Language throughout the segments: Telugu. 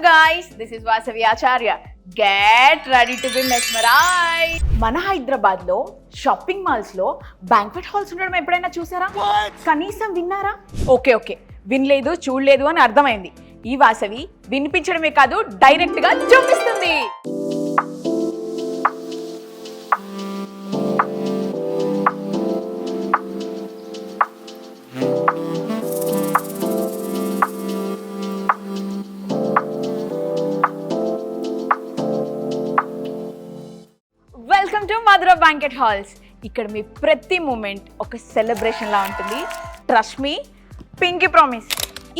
guys, this is Vasavi Acharya. Get ready to be mesmerized. మన హైదరాబాద్ లో షాపింగ్ మాల్స్ లో బ్యాంక్వెట్ హాల్స్ ఉండడం ఎప్పుడైనా చూసారా? కనీసం విన్నారా? ఓకే వినలేదు చూడలేదు అని అర్థమైంది. ఈ వాసవి వినిపించడమే కాదు డైరెక్ట్ గా చూపిస్తుంది. Welcome to Madhura banquet halls. ఇక్కడ మీ ప్రతి మూమెంట్ ఒక సెలబ్రేషన్ లా ఉంటుంది. Trust me, pinky promise.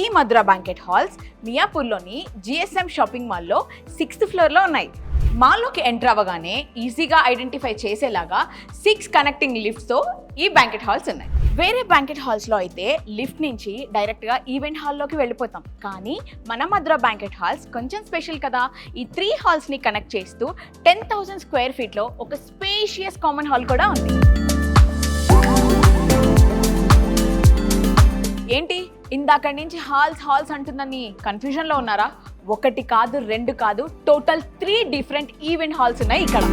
ఈ మధుర బ్యాంకెట్ హాల్స్ మియాపూర్లోని జిఎస్ఎం షాపింగ్ మాల్లో 6th ఫ్లోర్లో ఉన్నాయి. మాల్లోకి ఎంటర్ అవ్వగానే ఈజీగా ఐడెంటిఫై చేసేలాగా 6 కనెక్టింగ్ లిఫ్ట్స్తో ఈ బ్యాంకెట్ హాల్స్ ఉన్నాయి. వేరే బ్యాంకెట్ హాల్స్లో అయితే లిఫ్ట్ నుంచి డైరెక్ట్గా ఈవెంట్ హాల్లోకి వెళ్ళిపోతాం. కానీ మన మధుర బ్యాంకెట్ హాల్స్ కొంచెం స్పెషల్ కదా. ఈ 3 హాల్స్ని కనెక్ట్ చేస్తూ 10,000 స్క్వేర్ ఫీట్లో ఒక స్పేషియస్ కామన్ హాల్ కూడా ఉంది. ఏంటి ఇందాక నుంచి హాల్స్ అంటుందని కన్ఫ్యూజన్లో ఉన్నారా? 1 కాదు 2 కాదు, టోటల్ 3 డిఫరెంట్ ఈవెంట్ హాల్స్ ఉన్నాయి ఇక్కడ.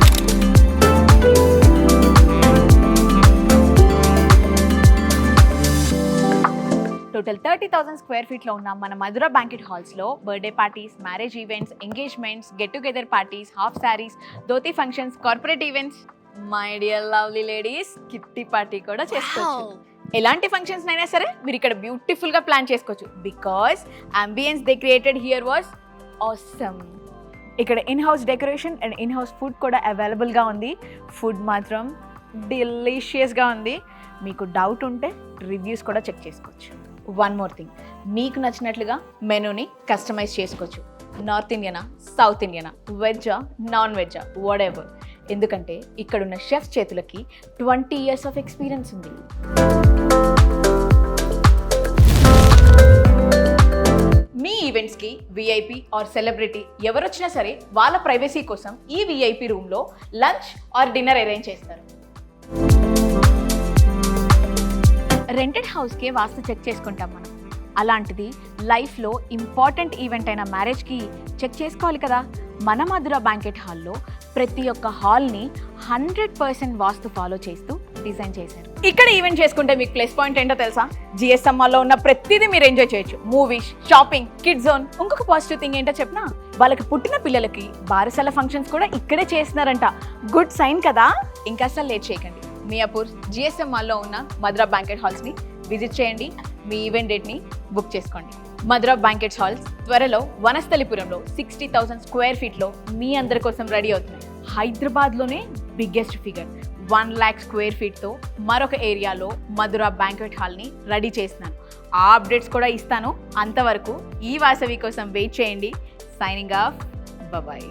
టోటల్ 30,000 స్క్వేర్ ఫీట్లో ఉన్న మన మధుర బ్యాంకెట్ హాల్స్లో birthday parties, marriage events, engagements, get together parties, half saris, dhoti functions, corporate events, my dear lovely ladies kitty party కూడా చేసుకోవచ్చు. ఎలాంటి ఫంక్షన్స్ అయినా సరే మీరు ఇక్కడ బ్యూటిఫుల్గా ప్లాన్ చేసుకోవచ్చు. Because ambience they created here was awesome. ఇక్కడ in house decoration and in house food కూడా అవైలబుల్గా ఉంది. ఫుడ్ మాత్రం డెలిషియస్గా ఉంది. మీకు డౌట్ ఉంటే రివ్యూస్ కూడా చెక్ చేసుకోవచ్చు. వన్ మోర్ థింగ్, మీకు నచ్చినట్లుగా మెనూని కస్టమైజ్ చేసుకోవచ్చు. నార్త్ ఇండియనా, సౌత్ ఇండియనా, వెజ్జా, నాన్ వెజ్జా, వాట్ ఎవర్. ఎందుకంటే ఇక్కడున్న షెఫ్ చేతులకి 20 years ఆఫ్ ఎక్స్పీరియన్స్ ఉంది. మీ ఈవెంట్స్కి విఐపి ఆర్ సెలబ్రిటీ ఎవరొచ్చినా సరే వాళ్ళ ప్రైవసీ కోసం ఈ విఐపి రూమ్లో లంచ్ ఆర్ డిన్నర్ అరేంజ్ చేస్తారు. రెంటెడ్ హౌస్కే వాస్తు చెక్ చేసుకుంటాం మనం. అలాంటిది లైఫ్లో ఇంపార్టెంట్ ఈవెంట్ అయిన మ్యారేజ్కి చెక్ చేసుకోవాలి కదా. మన మధుర బ్యాంకెట్ హాల్లో ప్రతి ఒక్క హాల్ని 100% వాస్తు ఫాలో చేస్తూ డిజైన్ చేశారు. ఇక్కడ ఈవెంట్ చేసుకుంటే మీకు ప్లస్ పాయింట్ ఏంటో తెలుసా? జిఎస్ఎం మాల్లో ఉన్న ప్రతిదీ మీరు ఎంజాయ్ చేయొచ్చు. Movies, shopping, kid zone. ఇంకొక పాజిటివ్ థింగ్ ఏంటో చెప్పనా? వాళ్ళకి పుట్టిన పిల్లలకి బారసాల ఫంక్షన్స్ కూడా ఇక్కడే చేస్తున్నారంట. గుడ్ సైన్ కదా. ఇంకా అసలు లేట్ చేయకండి. మియాపూర్ జిఎస్ఎం మాల్లో ఉన్న మధుర బ్యాంకెట్ హాల్స్ని విజిట్ చేయండి. మీ ఈవెంట్ డేట్ని బుక్ చేసుకోండి. మధుర బ్యాంకెట్స్ హాల్స్ త్వరలో వనస్థలిపురంలో 60,000 స్క్వేర్ ఫీట్లో మీ అందరి కోసం రెడీ అవుతున్నాయి. హైదరాబాద్లోనే బిగ్గెస్ట్ ఫిగర్ 1 lakh స్క్వేర్ ఫీట్తో మరొక ఏరియాలో మధుర బ్యాంకెట్ హాల్ని రెడీ చేస్తున్నాను. ఆ అప్డేట్స్ కూడా ఇస్తాను. అంతవరకు ఈ వాసవి కోసం వెయిట్ చేయండి. Signing off, bye.